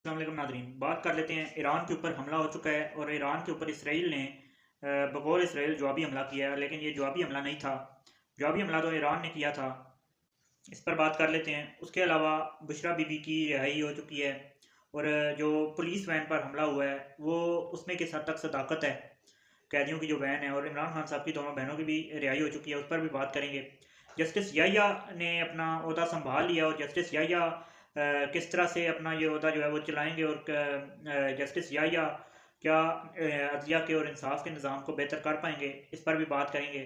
अस्सलाम वालेकुम नादरीन, बात कर लेते हैं। ईरान के ऊपर हमला हो चुका है और ईरान के ऊपर इसराइल ने बकौल इसराइल जवाबी हमला किया है, लेकिन ये जवाबी हमला नहीं था। जवाबी हमला तो ईरान ने किया था, इस पर बात कर लेते हैं। उसके अलावा बुशरा बीबी की रिहाई हो चुकी है और जो पुलिस वैन पर हमला हुआ है वो उसमें किस हद तक सदाकत है कैदियों की जो वैन है, और इमरान खान साहब की दोनों बहनों की भी रिहाई हो चुकी है, उस पर भी बात करेंगे। जस्टिस याहिया ने अपना ओहदा संभाल लिया और जस्टिस याहिया किस तरह से अपना ये ओहदा जो है वो चलाएंगे, और जस्टिस याहिया क्या अदलिया के और इंसाफ के निज़ाम को बेहतर कर पाएंगे, इस पर भी बात करेंगे।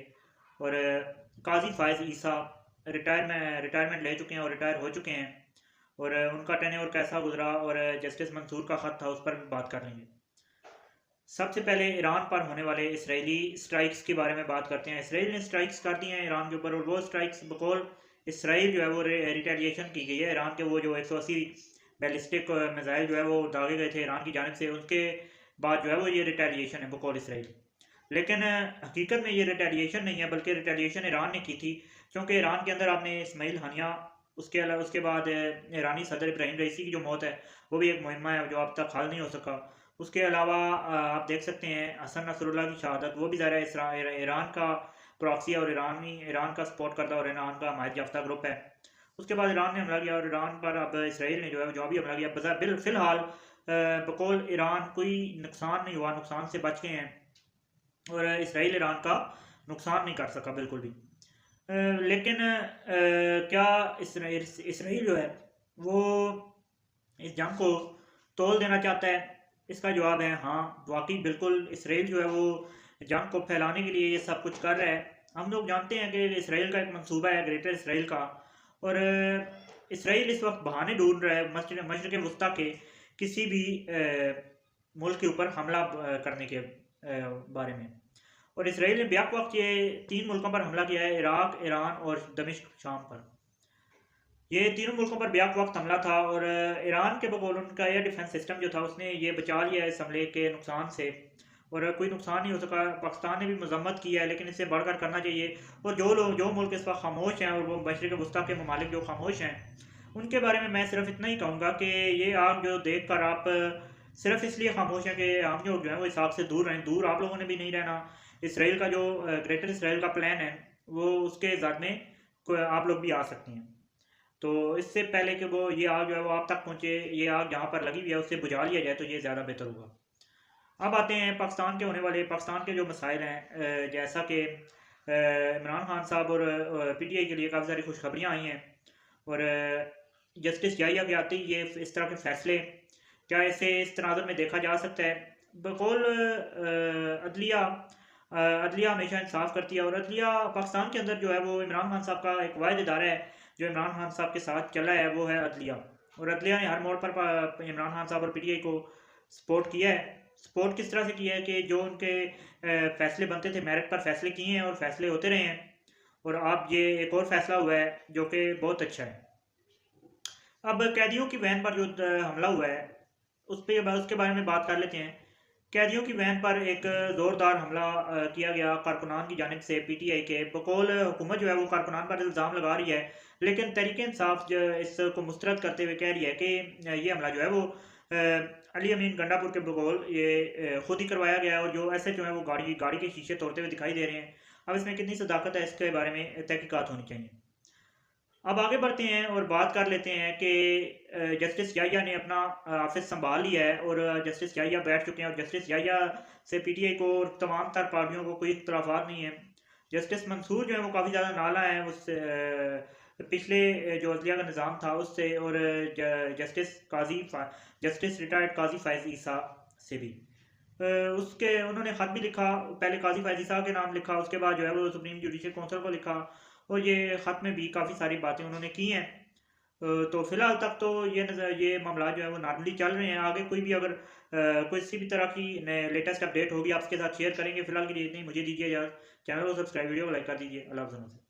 और काजी फायज ईसा रिटायरमेंट ले चुके हैं और रिटायर हो चुके हैं, और उनका टेन्योर कैसा गुजरा और जस्टिस मंसूर का ख़त था, उस पर भी बात कर लेंगे। सबसे पहले ईरान पर होने वाले इसराइली स्ट्राइक्स के बारे में बात करते हैं। इसराइल ने स्ट्राइक्स कर दी हैं ईरान के ऊपर, और वो स्ट्राइक्स बकौल इसराइल जो है वो रिटेलिएशन की गई है। ईरान के वो जो 180 बैलिस्टिक मिसाइल जो है वो दागे गए थे ईरान की जानब से, उसके बाद जो है वो ये रिटेलिएशन है बकौल इसराइल। लेकिन हकीकत में ये रिटेलिएशन नहीं है, बल्कि रिटेलिएशन ईरान ने की थी, क्योंकि ईरान के अंदर आपने इस्माइल हानिया, उसके बाद ईरानी सदर इब्राहिम रईसी की जो मौत है वो भी एक मुहिमा है जो अब तक हल नहीं हो सका। उसके अलावा आप देख सकते हैं हसन नसरुल्लाह की शहादत, वो भी ज़रा ईरान का प्रॉक्सी है और ईरान का सपोर्ट करता और ईरान का हमायत याफ्ता ग्रुप है। उसके बाद ईरान ने हमला किया और ईरान पर अब इसराइल ने जो है जो भी हमला किया। फिलहाल बकौल ईरान कोई नुकसान नहीं हुआ, नुकसान से बच गए हैं, और इसराइल ईरान का नुकसान नहीं कर सका बिल्कुल भी। लेकिन क्या इसराइल जो है वो इस जंग को तोल देना चाहता है? इसका जवाब है हाँ, वाकई बिल्कुल इसराइल जो है वो जंग को फैलाने के लिए ये सब कुछ कर रहा है। हम लोग जानते हैं कि इसराइल का एक मंसूबा है ग्रेटर इसराइल का, और इसराइल इस वक्त बहाने ढूंढ रहा है मशरक़ वस्ता के किसी भी मुल्क के ऊपर हमला करने के बारे में। और इसराइल ने ब्याक वक्त ये 3 मुल्कों पर हमला किया है, इराक, ईरान और दमिश्क शाम पर। ये तीनों मुल्कों पर ब्याक वक्त हमला था, और ईरान के बकौल उनका एयर डिफेंस सिस्टम जो था उसने ये बचा लिया इस हमले के नुकसान से, और कोई नुकसान नहीं हो सका। पाकिस्तान ने भी मजम्मत की है, लेकिन इससे बढ़कर करना चाहिए। और जो मुल्क इस वक्त खामोश हैं, और वो मशरक़ वस्ता के ममालिक जो खामोश हैं, उनके बारे में मैं सिर्फ इतना ही कहूँगा कि ये आग जो देख कर आप सिर्फ इसलिए खामोश हैं कि हम जो है वो इस आग से दूर रहें। दूर आप लोगों ने भी नहीं रहना। इसराइल का जो ग्रेटर इसराइल का प्लान है वो उसके जद में आप लोग भी आ सकते हैं। तो इससे पहले कि वो ये आग जो है वो आप तक पहुँचे, ये आग जहाँ पर लगी हुई है उससे बुझा लिया जाए तो ये ज़्यादा बेहतर होगा। अब आते हैं पाकिस्तान के जो मसाइल हैं, जैसा कि इमरान खान साहब और पीटीआई के लिए काफ़ी सारी खुशखबरियाँ आई हैं, और जस्टिस याहिया के आते ही ये इस तरह के फैसले, क्या इसे इस तनाजुर में देखा जा सकता है? बकौल अदलिया हमेशा इंसाफ करती है, और अदलिया पाकिस्तान के अंदर जो है वो इमरान खान साहब का एक वाहिद इदारा है जो इमरान खान साहब के साथ चला है, वो है अदलिया। और अदलिया ने हर मोड़ पर इमरान खान साहब और पीटीआई को सपोर्ट किया है। सपोर्ट किस तरह से किया है कि जो उनके फैसले बनते थे मेरिट पर फैसले किए हैं और फैसले होते रहे हैं, और अब ये एक और फैसला हुआ है जो कि बहुत अच्छा है। अब कैदियों की वैन पर जो हमला हुआ है उसके बारे में बात कर लेते हैं। कैदियों की वैन पर एक ज़ोरदार हमला किया गया कारकुनान की जानिब से पीटीआई के। बकौल हुकूमत जो है वो कारकुनान पर इल्ज़ाम लगा रही है, लेकिन तहरीक इंसाफ जो इसको मुस्तरद करते हुए कह रही है कि ये हमला जो है वो अली अमीन गंडापुर के बकौल ये खुद ही करवाया गया है, और जो ऐसे जो है वो गाड़ी के शीशे तोड़ते हुए दिखाई दे रहे हैं। अब इसमें कितनी सदाकत है इसके बारे में तहकीकात होनी चाहिए। अब आगे बढ़ते हैं और बात कर लेते हैं कि जस्टिस याहिया ने अपना ऑफिस संभाल लिया है, और जस्टिस याहिया बैठ चुके हैं, और जस्टिस याहिया से पीटीआई को और तमाम तर पार्टियों को कोई इख्तलाफात नहीं है। जस्टिस मंसूर जो है वो काफ़ी ज़्यादा नाला है उससे पिछले जो अदलिया का निज़ाम था उससे, और जस्टिस रिटायर्ड काजी फायज ईसा से भी। उसके उन्होंने ख़त भी लिखा, पहले काजी फायज ईसा के नाम लिखा, उसके बाद जो है वो सुप्रीम जुडिशल काउंसिल को लिखा, और ये ख़त में भी काफ़ी सारी बातें उन्होंने की हैं। तो फ़िलहाल तक तो ये मामला जो है वो नॉर्मली चल रहे हैं। आगे कोई भी अगर किसी भी तरह की लेटेस्ट अपडेट होगी आपके साथ शेयर करेंगे। फिलहाल के लिए इतनी मुझे दीजिए इजाज़त। चैनल को सब्सक्राइब, वीडियो को लाइक कर दीजिए। अल्लाह हाफ़िज़।